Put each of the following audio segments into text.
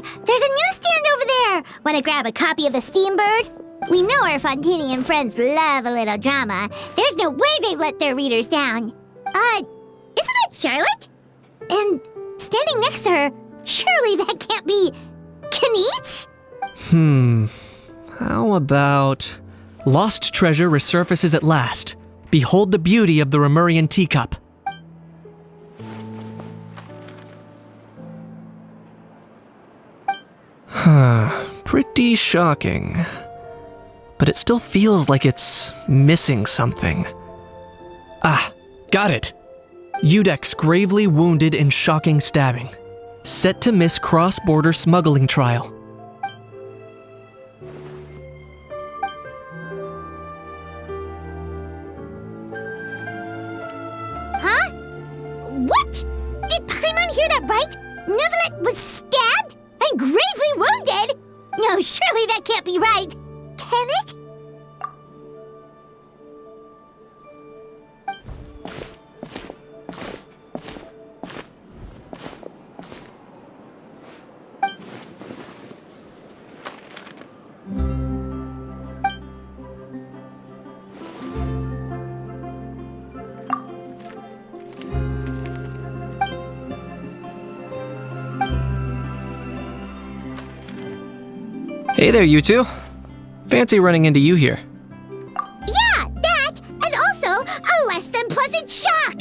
There's a newsstand over there! Want to grab a copy of the Steambird? We know our Fontainian friends love a little drama. There's no way they let their readers down. Isn't that Charlotte? And standing next to her, surely that can't be Kaniche? How about... Lost treasure resurfaces at last. Behold the beauty of the Remurian teacup. Pretty shocking. But it still feels like it's missing something. Ah, got it. Udex gravely wounded in shocking stabbing. Set to miss cross-border smuggling trial. Huh? What? Did Paimon hear that right? Neuvillette was stabbed and gravely wounded? No, surely that can't be right. Can it? Hey there, you two. Fancy running into you here. Yeah, that, and also a less than pleasant shock.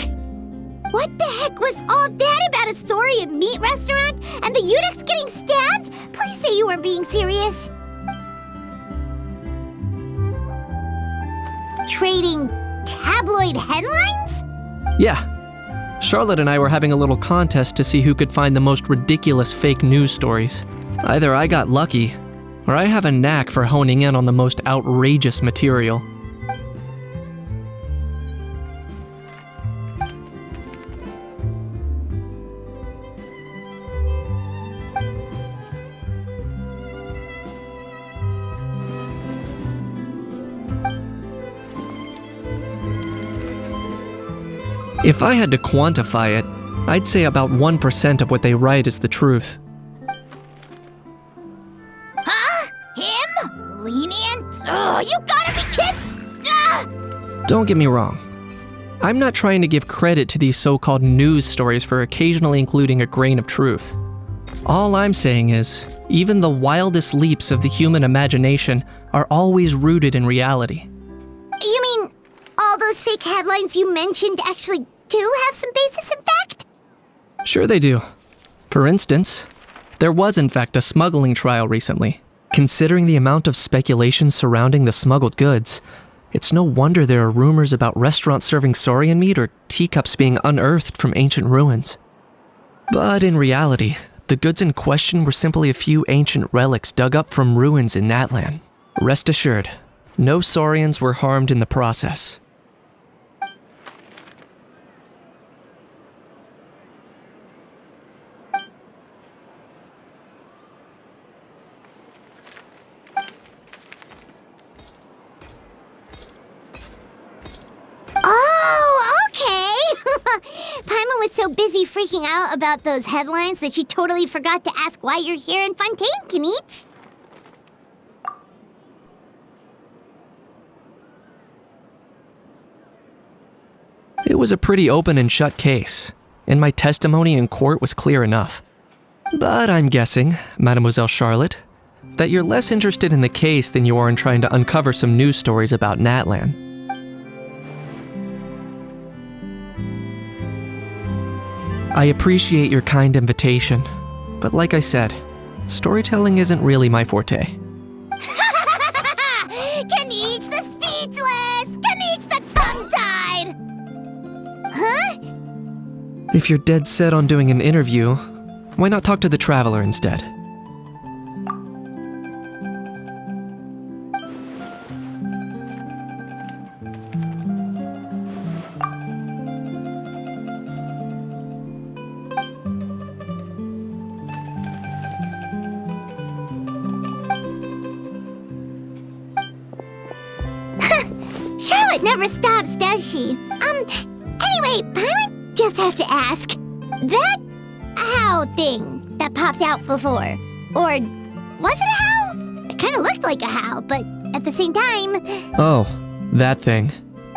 What the heck was all that about a Saurian meat restaurant and the Udex getting stabbed? Please say you weren't being serious. Trading tabloid headlines? Yeah. Charlotte and I were having a little contest to see who could find the most ridiculous fake news stories. Either I got lucky, or I have a knack for honing in on the most outrageous material. If I had to quantify it, I'd say about 1% of what they write is the truth. Huh? Him? Lenient? Oh, you gotta be kidding! Ah! Don't get me wrong. I'm not trying to give credit to these so-called news stories for occasionally including a grain of truth. All I'm saying is, even the wildest leaps of the human imagination are always rooted in reality. You mean all those fake headlines you mentioned actually do have some basis in fact? Sure they do. For instance, there was in fact a smuggling trial recently. Considering the amount of speculation surrounding the smuggled goods, it's no wonder there are rumors about restaurants serving saurian meat or teacups being unearthed from ancient ruins. But in reality, the goods in question were simply a few ancient relics dug up from ruins in Natlan. Rest assured, no saurians were harmed in the process. Oh, okay! Paimon was so busy freaking out about those headlines that she totally forgot to ask why you're here in Fontaine, Kaniche. It was a pretty open and shut case, and my testimony in court was clear enough. But I'm guessing, Mademoiselle Charlotte, that you're less interested in the case than you are in trying to uncover some news stories about Natlan. I appreciate your kind invitation, but like I said, storytelling isn't really my forte. Kaniche the speechless! Kaniche the tongue-tied! Huh? If you're dead set on doing an interview, why not talk to the Traveler instead? Charlotte never stops, does she? Anyway, Paimon just has to ask. That how thing that popped out before, Or was it a how? It kind of looked like a how, but at the same time... Oh, that thing.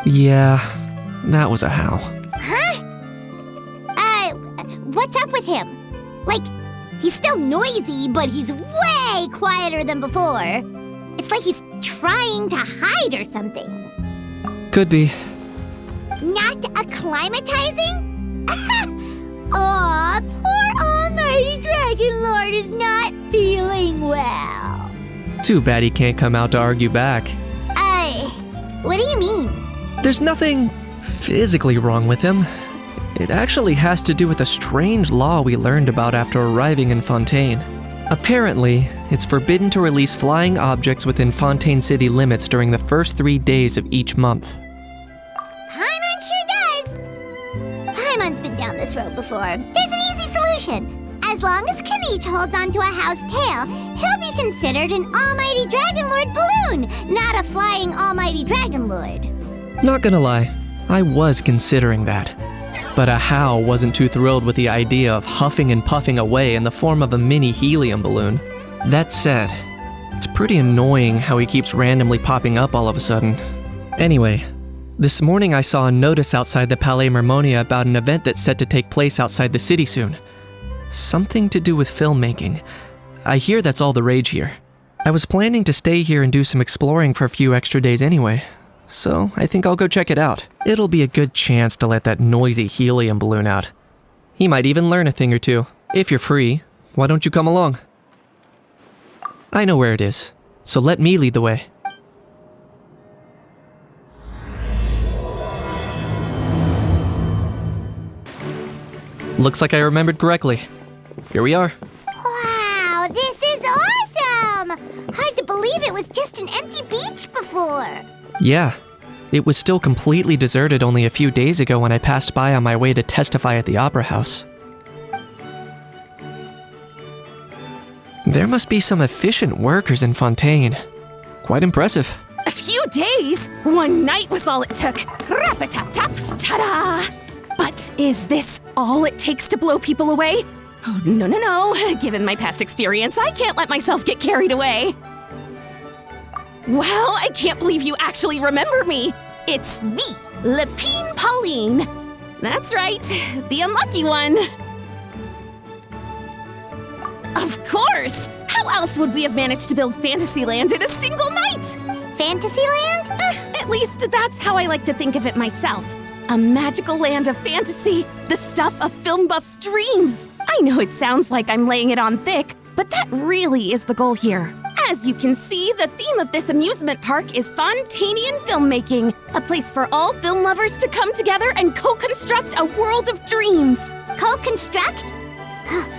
Yeah, that was a how. Huh? What's up with him? Like, he's still noisy, but he's way quieter than before. It's like he's trying to hide or something. Could be. Not acclimatizing? Aw, poor Almighty Dragon Lord is not feeling well. Too bad he can't come out to argue back. What do you mean? There's nothing physically wrong with him. It actually has to do with a strange law we learned about after arriving in Fontaine. Apparently, it's forbidden to release flying objects within Fontaine city limits during the first 3 days of each month. Paimon sure does! Paimon's been down this road before. There's an easy solution. As long as Kanich holds onto a how's tail, he'll be considered an Almighty Dragon Lord balloon, not a flying Almighty Dragon Lord. Not gonna lie, I was considering that. But a how wasn't too thrilled with the idea of huffing and puffing away in the form of a mini helium balloon. That said, it's pretty annoying how he keeps randomly popping up all of a sudden. Anyway, this morning I saw a notice outside the Palais Mermonia about an event that's set to take place outside the city soon. Something to do with filmmaking. I hear that's all the rage here. I was planning to stay here and do some exploring for a few extra days anyway, so I think I'll go check it out. It'll be a good chance to let that noisy helium balloon out. He might even learn a thing or two. If you're free, why don't you come along? I know where it is, so let me lead the way. Looks like I remembered correctly. Here we are. Wow, this is awesome! Hard to believe it was just an empty beach before. Yeah, it was still completely deserted only a few days ago when I passed by on my way to testify at the Opera House. There must be some efficient workers in Fontaine. Quite impressive. A few days? One night was all it took. Rap-a-tap-tap, ta-da! But is this all it takes to blow people away? Oh, no. Given my past experience, I can't let myself get carried away. Well, I can't believe you actually remember me. It's me, Lepine Pauline. That's right, the unlucky one. Of course! How else would we have managed to build Fantasyland in a single night? Fantasyland? At least that's how I like to think of it myself. A magical land of fantasy, the stuff of film buffs' dreams. I know it sounds like I'm laying it on thick, but that really is the goal here. As you can see, the theme of this amusement park is Fontainian filmmaking, a place for all film lovers to come together and co-construct a world of dreams. Co-construct?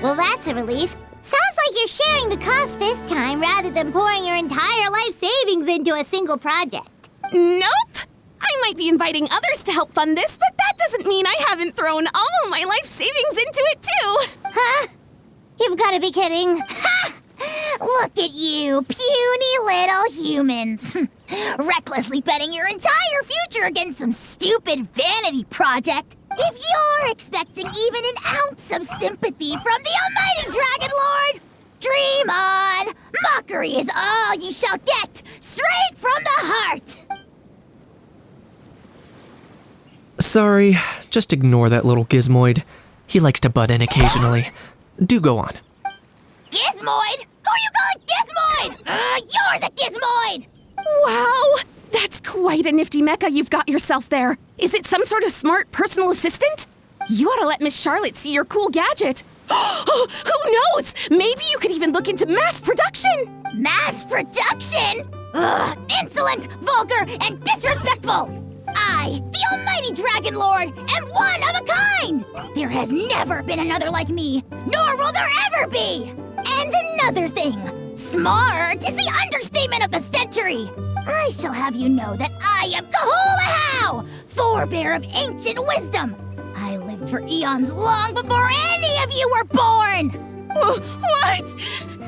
Well, that's a relief. Sounds like you're sharing the cost this time rather than pouring your entire life savings into a single project. Nope! I might be inviting others to help fund this, but that doesn't mean I haven't thrown all my life savings into it too. Huh? You've got to be kidding. Ha! Look at you, puny little humans. Recklessly betting your entire future against some stupid vanity project. If you're expecting even an ounce of sympathy from the Almighty Dragon Lord, dream on! Mockery is all you shall get, straight from the heart! Sorry, just ignore that little gizmoid. He likes to butt in occasionally. Do go on. Gizmoid? Who you calling Gizmoid? You're the Gizmoid! Wow! That's quite a nifty mecha you've got yourself there. Is it some sort of smart personal assistant? You ought to let Miss Charlotte see your cool gadget. Who knows? Maybe you could even look into mass production. Mass production? Ugh, insolent, vulgar, and disrespectful! I, the Almighty Dragon Lord, am one of a kind! There has never been another like me, nor will there ever be! And another thing, smart is the understatement of the century! I shall have you know that I am Kahula Hau, forebear of ancient wisdom! I lived for eons long before any of you were born! What?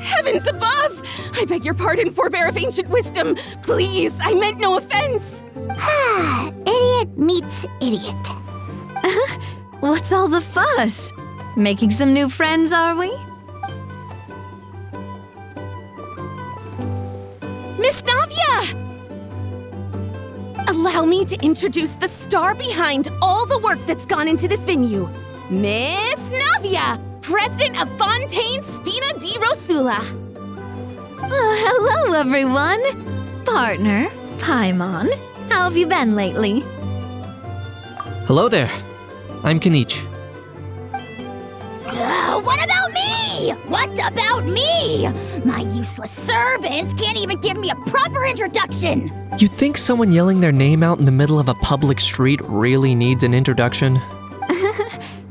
Heavens above! I beg your pardon, forebear of ancient wisdom. Please, I meant no offense. Idiot meets idiot. What's all the fuss? Making some new friends, are we? Miss Navia! Allow me to introduce the star behind all the work that's gone into this venue. Miss Navia, President of Fontaine Spina di Rosula. Hello, everyone. Partner, Paimon. How have you been lately? Hello there. I'm Kanich. What about me? What about me? My useless servant can't even give me a proper introduction. You think someone yelling their name out in the middle of a public street really needs an introduction?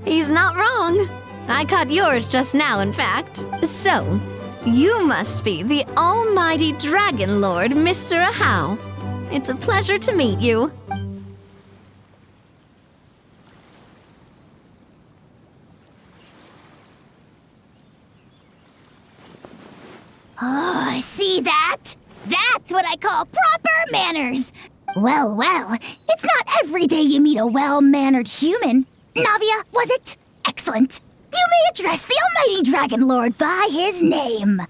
He's not wrong. I caught yours just now, in fact. So, you must be the almighty Dragon Lord, Mr. Ahau. It's a pleasure to meet you. Oh, see that? That's what I call proper manners. Well, it's not every day you meet a well-mannered human. Navia, was it? Excellent. You may address the almighty Dragon Lord by his name.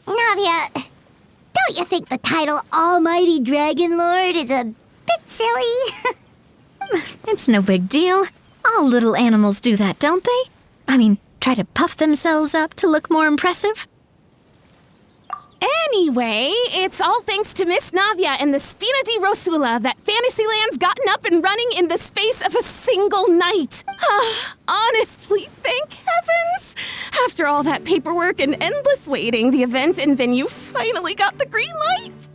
Navia, don't you think the title Almighty Dragon Lord is a bit silly? It's no big deal. All little animals do that, don't they? I mean, try to puff themselves up to look more impressive. Anyway, it's all thanks to Miss Navia and the Spina di Rosula that Fantasyland's gotten up and running in the space of a single night. Honestly, thank heavens! After all that paperwork and endless waiting, the event and venue finally got the green light.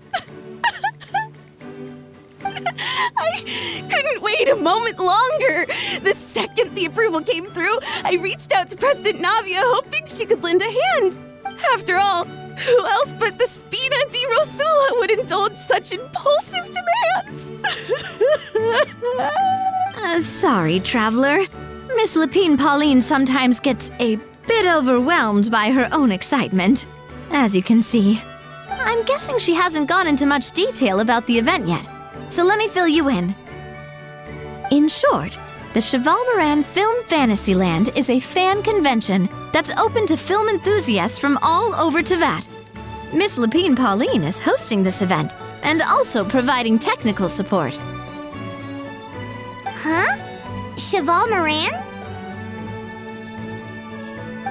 I couldn't wait a moment longer. The second the approval came through, I reached out to President Navia hoping she could lend a hand. After all, who else but the Spina di Rosula would indulge such impulsive demands? Sorry, traveler. Miss Lapine Pauline sometimes gets a bit overwhelmed by her own excitement, as you can see. I'm guessing she hasn't gone into much detail about the event yet, so let me fill you in. In short, the Cheval Moran Film Fantasyland is a fan convention that's open to film enthusiasts from all over Teyvat. Miss Lapine Pauline is hosting this event and also providing technical support. Huh? Cheval Moran?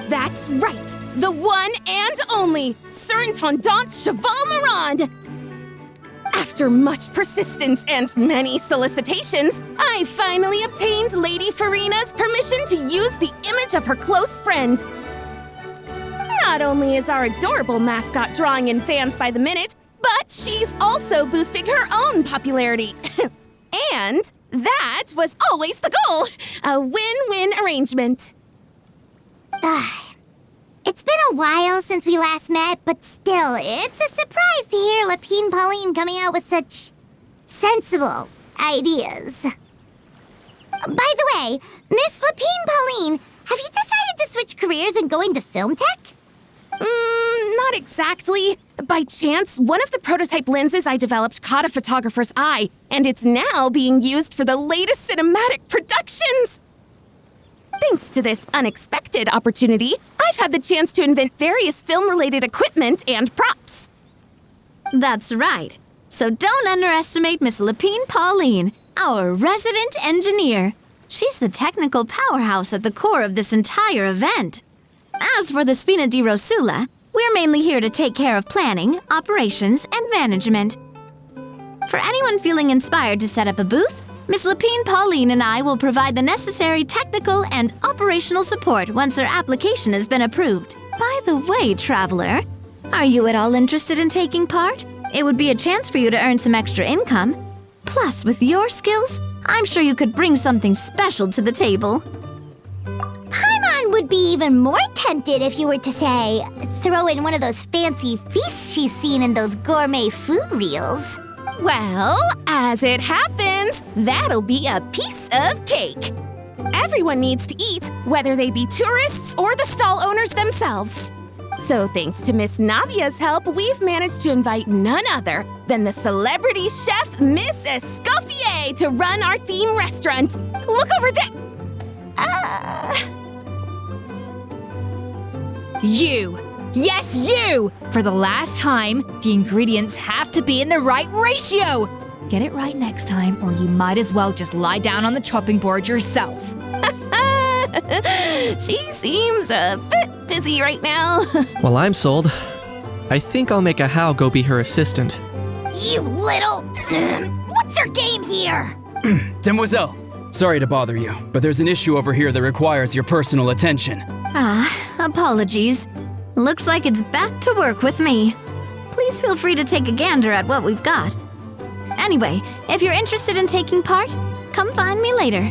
That's right! The one and only Surintendant Cheval Moran! After much persistence and many solicitations, I finally obtained Lady Farina's permission to use the image of her close friend. Not only is our adorable mascot drawing in fans by the minute, but she's also boosting her own popularity. And that was always the goal, a win-win arrangement. It's been a while since we last met, but still, it's a surprise to hear Lapine Pauline coming out with such sensible ideas. By the way, Miss Lapine Pauline, have you decided to switch careers and go into film tech? Not exactly. By chance, one of the prototype lenses I developed caught a photographer's eye, and it's now being used for the latest cinematic productions. Thanks to this unexpected opportunity, I've had the chance to invent various film-related equipment and props. That's right. So don't underestimate Miss Lapine Pauline, our resident engineer. She's the technical powerhouse at the core of this entire event. As for the Spina di Rosula, we're mainly here to take care of planning, operations, and management. For anyone feeling inspired to set up a booth, Miss Lapine Pauline and I will provide the necessary technical and operational support once their application has been approved. By the way, traveler, are you at all interested in taking part? It would be a chance for you to earn some extra income. Plus, with your skills, I'm sure you could bring something special to the table. Paimon would be even more tempted if you were to, say, throw in one of those fancy feasts she's seen in those gourmet food reels. Well, as it happens, that'll be a piece of cake. Everyone needs to eat, whether they be tourists or the stall owners themselves. So thanks to Miss Navia's help, we've managed to invite none other than the celebrity chef, Miss Escoffier, to run our theme restaurant. Look over there! You Yes, you! For the last time, the ingredients have to be in the right ratio. Get it right next time, or you might as well just lie down on the chopping board yourself. She seems a bit busy right now. Well, I'm sold. I think I'll make a How go be her assistant. You little... What's your game here? Demoiselle, sorry to bother you, but there's an issue over here that requires your personal attention. Apologies. Looks like it's back to work with me. Please feel free to take a gander at what we've got. Anyway, if you're interested in taking part, come find me later.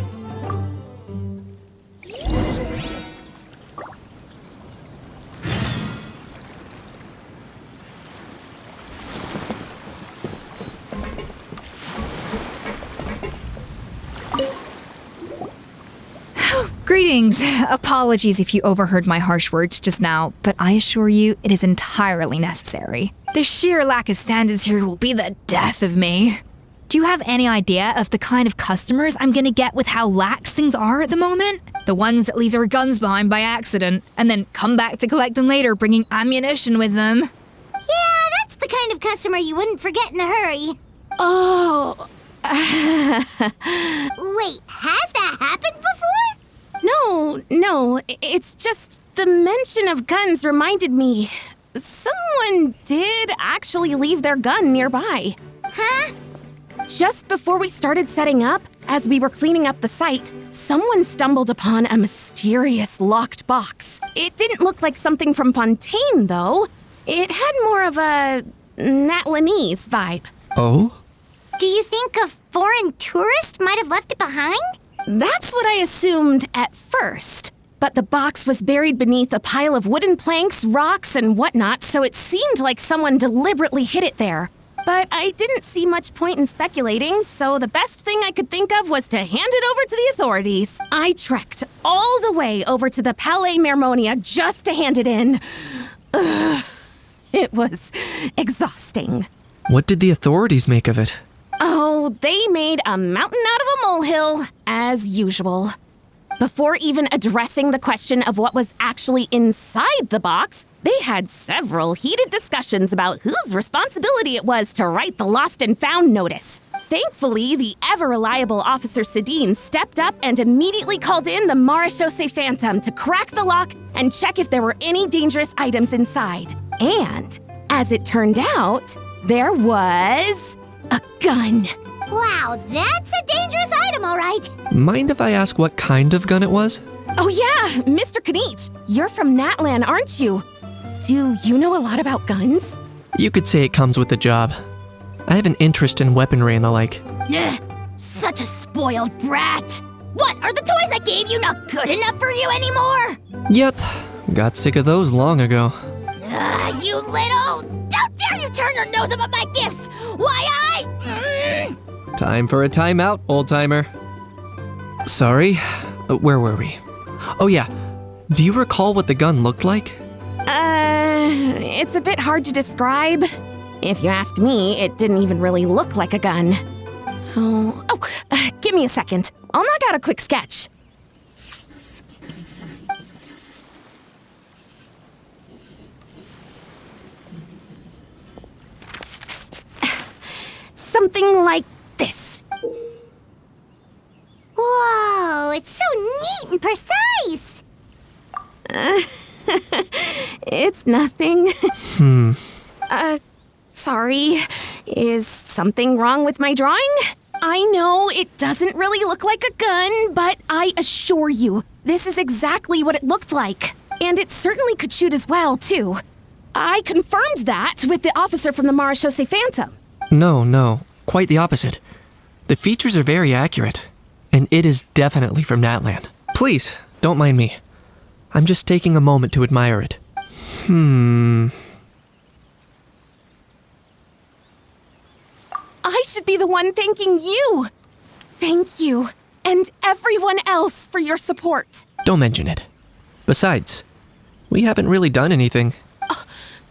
Greetings. Apologies if you overheard my harsh words just now, but I assure you it is entirely necessary. The sheer lack of standards here will be the death of me. Do you have any idea of the kind of customers I'm gonna get with how lax things are at the moment? The ones that leave their guns behind by accident and then come back to collect them later bringing ammunition with them. Yeah, that's the kind of customer you wouldn't forget in a hurry. Oh. Wait, has that happened before? No, it's just the mention of guns reminded me. Someone did actually leave their gun nearby. Huh? Just before we started setting up, as we were cleaning up the site, someone stumbled upon a mysterious locked box. It didn't look like something from Fontaine, though. It had more of a Natlanese vibe. Oh? Do you think a foreign tourist might have left it behind? That's what I assumed at first. But the box was buried beneath a pile of wooden planks, rocks, and whatnot, so it seemed like someone deliberately hid it there. But I didn't see much point in speculating, so the best thing I could think of was to hand it over to the authorities. I trekked all the way over to the Palais Mermonia just to hand it in. Ugh, it was exhausting. What did the authorities make of it? Oh, they made a mountain out of a molehill, as usual. Before even addressing the question of what was actually inside the box, they had several heated discussions about whose responsibility it was to write the lost and found notice. Thankfully, the ever-reliable Officer Sedine stepped up and immediately called in the Marechaussee Phantom to crack the lock and check if there were any dangerous items inside. And, as it turned out, there was a gun. Wow, that's a dangerous item, all right. Mind if I ask what kind of gun it was? Oh yeah, Mr. Kanich, you're from Natlan, aren't you? Do you know a lot about guns? You could say it comes with the job. I have an interest in weaponry and the like. Ugh, such a spoiled brat. What, are the toys I gave you not good enough for you anymore? Yep, got sick of those long ago. You little... Don't dare you turn your nose up at my gifts! Why, Time for a timeout, old-timer. Sorry, where were we? Oh yeah, do you recall what the gun looked like? It's a bit hard to describe. If you ask me, it didn't even really look like a gun. Give me a second. I'll knock out a quick sketch. Something like this. Whoa, it's so neat and precise. It's nothing. Sorry. Is something wrong with my drawing? I know it doesn't really look like a gun, but I assure you, this is exactly what it looked like. And it certainly could shoot as well, too. I confirmed that with the officer from the Marechaussee Phantom. No, quite the opposite. The features are very accurate, and it is definitely from Natlan. Please, don't mind me. I'm just taking a moment to admire it. I should be the one thanking you. Thank you, and everyone else for your support. Don't mention it. Besides, we haven't really done anything.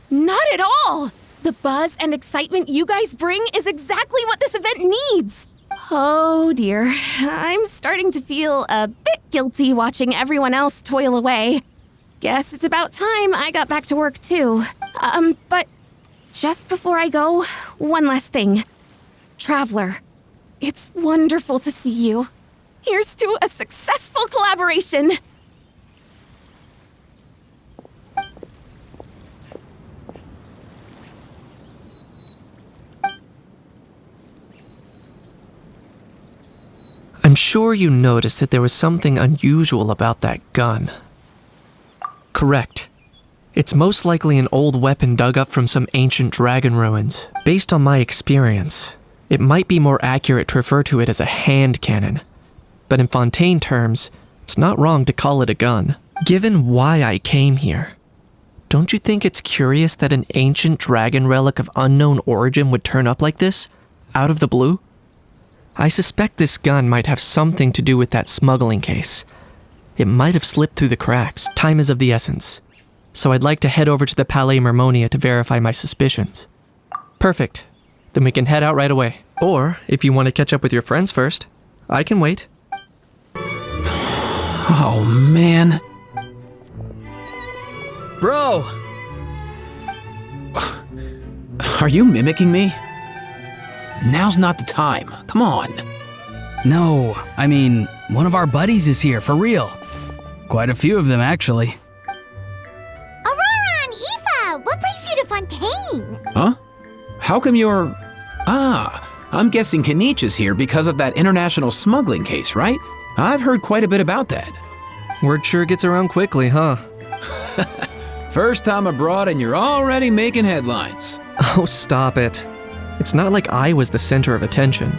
Not at all. The buzz and excitement you guys bring is exactly what this event needs. Oh dear, I'm starting to feel a bit guilty watching everyone else toil away. Guess it's about time I got back to work too. But just before I go, one last thing. Traveler, it's wonderful to see you. Here's to a successful collaboration. I'm sure you noticed that there was something unusual about that gun. Correct. It's most likely an old weapon dug up from some ancient dragon ruins. Based on my experience, it might be more accurate to refer to it as a hand cannon. But in Fontaine terms, it's not wrong to call it a gun. Given why I came here, don't you think it's curious that an ancient dragon relic of unknown origin would turn up like this, out of the blue? I suspect this gun might have something to do with that smuggling case. It might have slipped through the cracks. Time is of the essence. So I'd like to head over to the Palais Mermonia to verify my suspicions. Perfect. Then we can head out right away. Or, if you want to catch up with your friends first, I can wait. Oh, man. Bro! Are you mimicking me? Now's not the time. Come on. No, I mean, one of our buddies is here, for real. Quite a few of them, actually. Aurora and Aoife, what brings you to Fontaine? Huh? How come you're... I'm guessing Kanich is here because of that international smuggling case, right? I've heard quite a bit about that. Word sure gets around quickly, huh? First time abroad and you're already making headlines. Oh, stop it. It's not like I was the center of attention.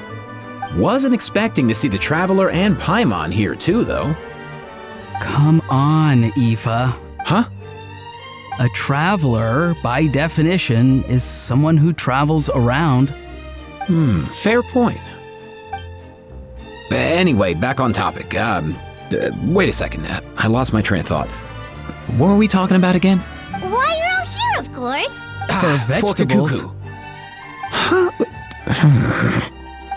Wasn't expecting to see the Traveler and Paimon here too, though. Come on, Aoife. Huh? A traveler, by definition, is someone who travels around. Fair point. Anyway, back on topic. Wait a second. I lost my train of thought. What were we talking about again? Why, you're all here, of course. For vegetables. Cuckoo.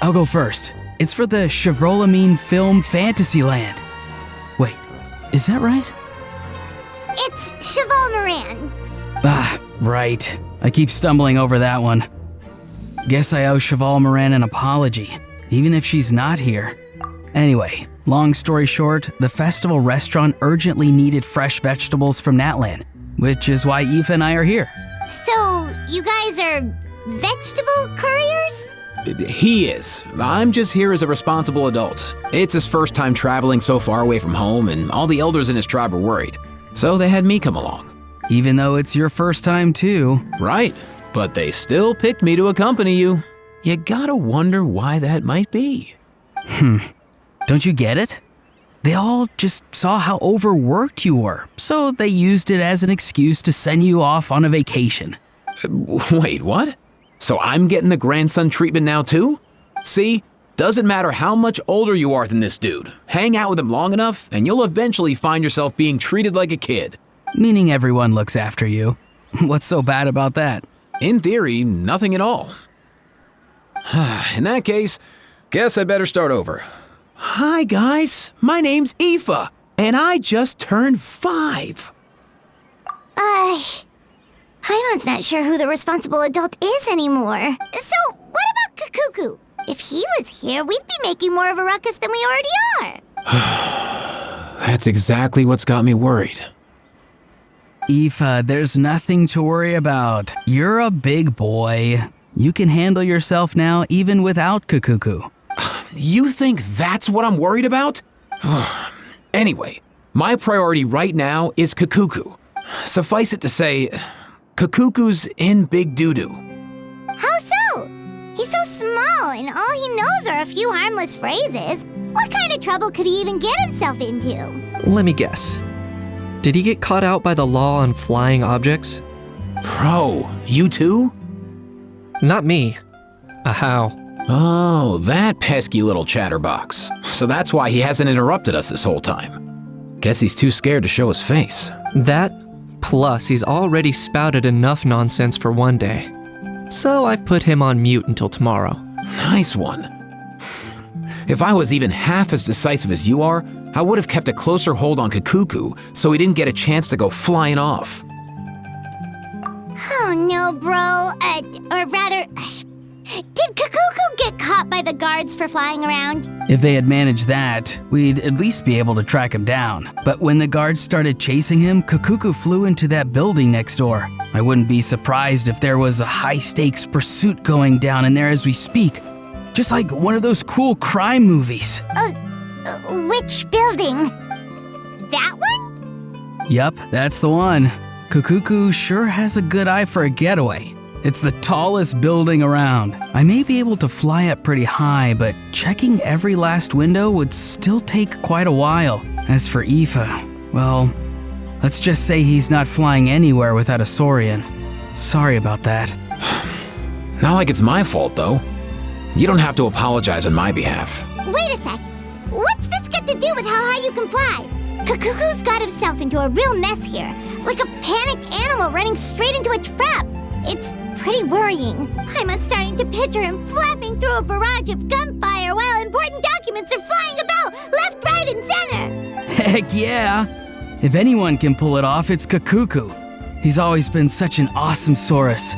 I'll go first. It's for the Chevrolamine Film Fantasyland. Wait, is that right? It's Cheval Moran. Right. I keep stumbling over that one. Guess I owe Cheval Moran an apology, even if she's not here. Anyway, long story short, the festival restaurant urgently needed fresh vegetables from Natlan, which is why Aoife and I are here. So, you guys are vegetable couriers? He is. I'm just here as a responsible adult. It's his first time traveling so far away from home, and all the elders in his tribe were worried. So they had me come along. Even though it's your first time too. Right, but they still picked me to accompany you. You gotta wonder why that might be. Don't you get it? They all just saw how overworked you were, so they used it as an excuse to send you off on a vacation. Wait, what? So I'm getting the grandson treatment now too? See, doesn't matter how much older you are than this dude. Hang out with him long enough, and you'll eventually find yourself being treated like a kid. Meaning everyone looks after you. What's so bad about that? In theory, nothing at all. In that case, guess I better start over. Hi guys, my name's Aoife, and I just turned 5. Paimon's not sure who the responsible adult is anymore. So, what about Kakuku? If he was here, we'd be making more of a ruckus than we already are. That's exactly what's got me worried. Aoife, there's nothing to worry about. You're a big boy. You can handle yourself now even without Kakuku. You think that's what I'm worried about? Anyway, my priority right now is Kakuku. Suffice it to say, Kakuku's in big doo-doo. How so? He's so small, and all he knows are a few harmless phrases. What kind of trouble could he even get himself into? Let me guess. Did he get caught out by the law on flying objects? Bro, you too? Not me. How? Oh, that pesky little chatterbox. So that's why he hasn't interrupted us this whole time. Guess he's too scared to show his face. That, plus he's already spouted enough nonsense for one day. So I've put him on mute until tomorrow. Nice one. If I was even half as decisive as you are, I would have kept a closer hold on Kakuku so he didn't get a chance to go flying off. Oh no, bro. Or rather, did Kakuku get caught by the guards for flying around? If they had managed that, we'd at least be able to track him down. But when the guards started chasing him, Kakuku flew into that building next door. I wouldn't be surprised if there was a high-stakes pursuit going down in there as we speak. Just like one of those cool crime movies. Which building? That one? Yup, that's the one. Kakuku sure has a good eye for a getaway. It's the tallest building around. I may be able to fly up pretty high, but checking every last window would still take quite a while. As for Aoife, well, let's just say he's not flying anywhere without a Saurian. Sorry about that. Not like it's my fault, though. You don't have to apologize on my behalf. Wait a sec. What's this got to do with how high you can fly? Kakuku's got himself into a real mess here, like a panicked animal running straight into a trap. It's pretty worrying. I'm starting to picture him flapping through a barrage of gunfire while important documents are flying about left, right, and center. Heck yeah! If anyone can pull it off, it's Kakuku. He's always been such an awesome Saurus.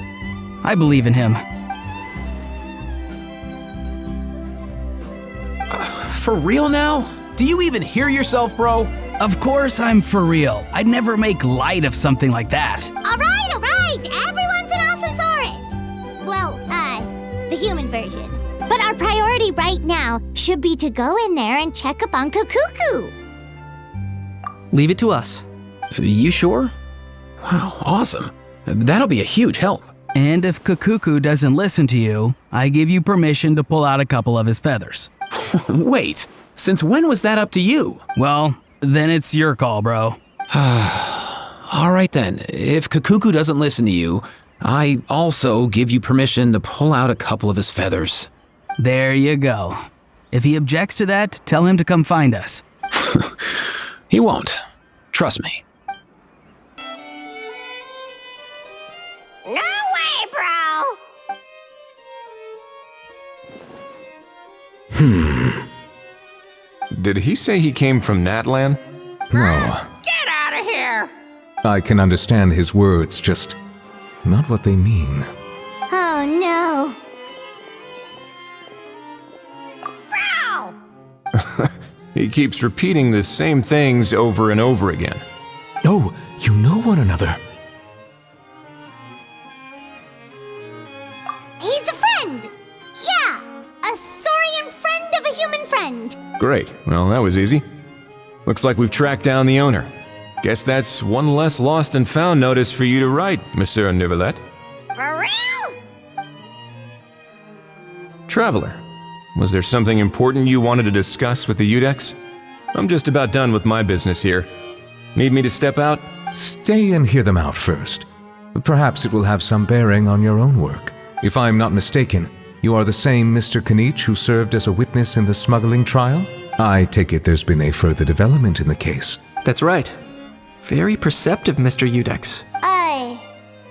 I believe in him. For real now? Do you even hear yourself, bro? Of course I'm for real. I'd never make light of something like that. All right. Everyone's an awesome Saurus. Well, the human version. But our priority right now should be to go in there and check up on Kakuku. Leave it to us. You sure? Wow, awesome. That'll be a huge help. And if Kakuku doesn't listen to you, I give you permission to pull out a couple of his feathers. Wait, since when was that up to you? Well, then it's your call, bro. All right then, if Kakuku doesn't listen to you, I also give you permission to pull out a couple of his feathers. There you go. If he objects to that, tell him to come find us. He won't. Trust me. No way, bro! Did he say he came from Natlan? No. Get out of here! I can understand his words, just not what they mean. Oh no. Bro! He keeps repeating the same things over and over again. Oh, you know one another. He's a friend! Yeah! A saurian friend of a human friend! Great, well that was easy. Looks like we've tracked down the owner. Guess that's one less lost and found notice for you to write, Monsieur Neuvillette. For real? Traveler, was there something important you wanted to discuss with the Udex? I'm just about done with my business here. Need me to step out? Stay and hear them out first. Perhaps it will have some bearing on your own work. If I'm not mistaken, you are the same Mr. Kanich who served as a witness in the smuggling trial? I take it there's been a further development in the case. That's right. Very perceptive, Mr. Udex.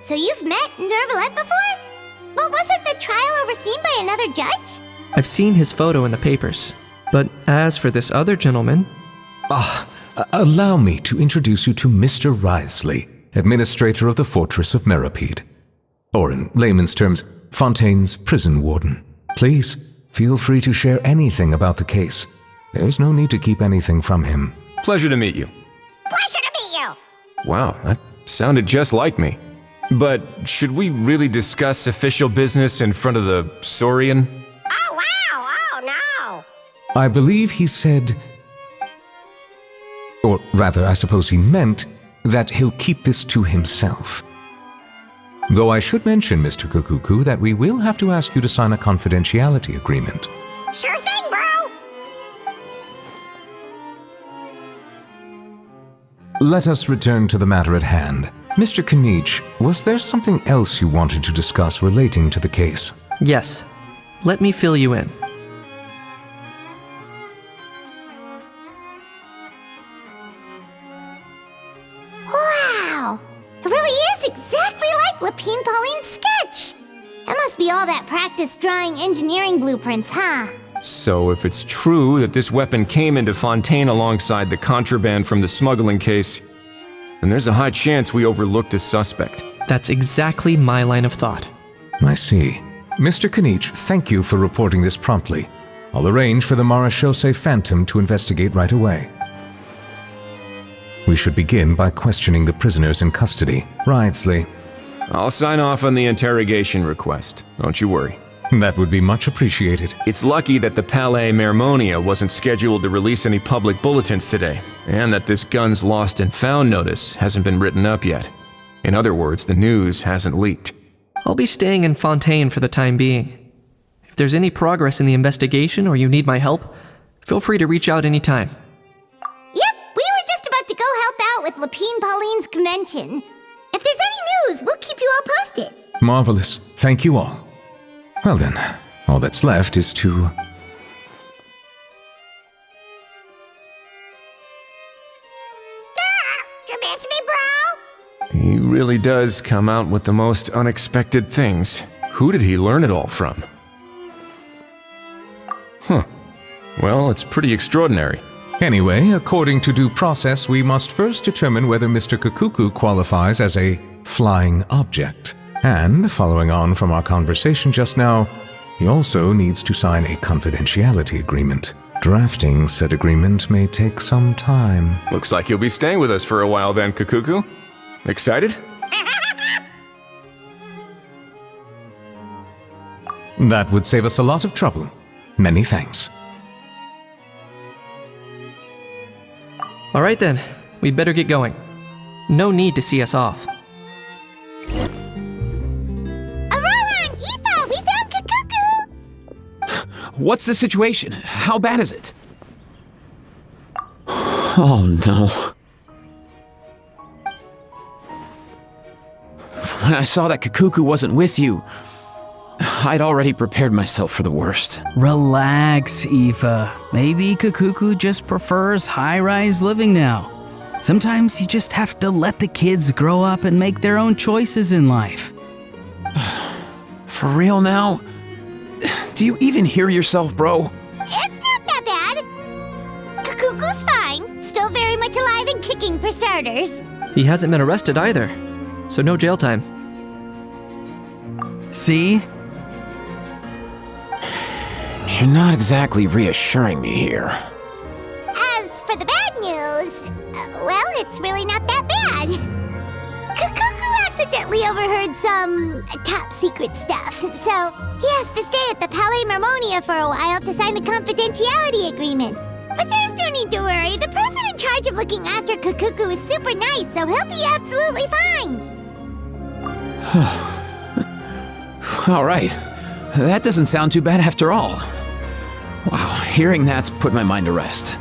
So you've met Neuvillette before? But wasn't the trial overseen by another judge? I've seen his photo in the papers. But as for this other gentleman... Allow me to introduce you to Mr. Wriothesley, administrator of the Fortress of Meripede. Or in layman's terms, Fontaine's prison warden. Please, feel free to share anything about the case. There's no need to keep anything from him. Pleasure to meet you. Pleasure to meet you! Wow, that sounded just like me. But should we really discuss official business in front of the Saurian? Oh, wow! Oh, no! I believe he said... Or rather, I suppose he meant that he'll keep this to himself. Though I should mention, Mr. Kakuku, that we will have to ask you to sign a confidentiality agreement. Sure thing, bro! Let us return to the matter at hand. Mr. Kanich, was there something else you wanted to discuss relating to the case? Yes. Let me fill you in. Wow! It really is exactly like Lapine Pauline's sketch! That must be all that practice drawing engineering blueprints, huh? So if it's true that this weapon came into Fontaine alongside the contraband from the smuggling case, then there's a high chance we overlooked a suspect. That's exactly my line of thought. I see. Mr. Kanich, thank you for reporting this promptly. I'll arrange for the Marechaussee Phantom to investigate right away. We should begin by questioning the prisoners in custody. Wriothesley. I'll sign off on the interrogation request. Don't you worry. That would be much appreciated. It's lucky that the Palais Mermonia wasn't scheduled to release any public bulletins today, and that this guns lost and found notice hasn't been written up yet. In other words, the news hasn't leaked. I'll be staying in Fontaine for the time being. If there's any progress in the investigation or you need my help, feel free to reach out anytime. Yep, we were just about to go help out with Lapine Pauline's convention. If there's any news, we'll keep you all posted. Marvelous. Thank you all. Well then, all that's left is to... You miss me, bro? He really does come out with the most unexpected things. Who did he learn it all from? Huh. Well, it's pretty extraordinary. Anyway, according to due process, we must first determine whether Mr. Kakuku qualifies as a flying object. And, following on from our conversation just now, he also needs to sign a confidentiality agreement. Drafting said agreement may take some time. Looks like you'll be staying with us for a while then, Kakuku. Excited? That would save us a lot of trouble. Many thanks. All right then, we'd better get going. No need to see us off. What's the situation? How bad is it? Oh no. When I saw that Kakuku wasn't with you, I'd already prepared myself for the worst. Relax, Aoife. Maybe Kakuku just prefers high-rise living now. Sometimes you just have to let the kids grow up and make their own choices in life. For real now? Do you even hear yourself, bro? It's not that bad. Kakuku's fine. Still very much alive and kicking for starters. He hasn't been arrested either, so no jail time. See? You're not exactly reassuring me here. As for the bad news, well, it's really not that bad. Kakuku accidentally overheard some top secret stuff, so he has to stay at the Palais Mermonia for a while to sign a confidentiality agreement. But there's no need to worry. The person in charge of looking after Kakuku is super nice, so he'll be absolutely fine. All right. That doesn't sound too bad after all. Wow, hearing that's put my mind to rest.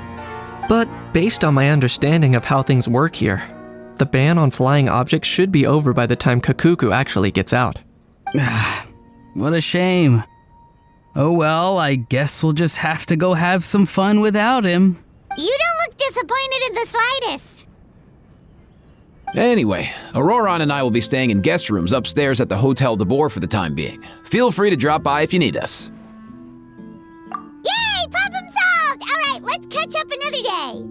But based on my understanding of how things work here, the ban on flying objects should be over by the time Kakuku actually gets out. What a shame. Oh well, I guess we'll just have to go have some fun without him. You don't look disappointed in the slightest. Anyway, Auroron and I will be staying in guest rooms upstairs at the Hotel de Boer for the time being. Feel free to drop by if you need us. Yay! Problem solved! All right, let's catch up another day.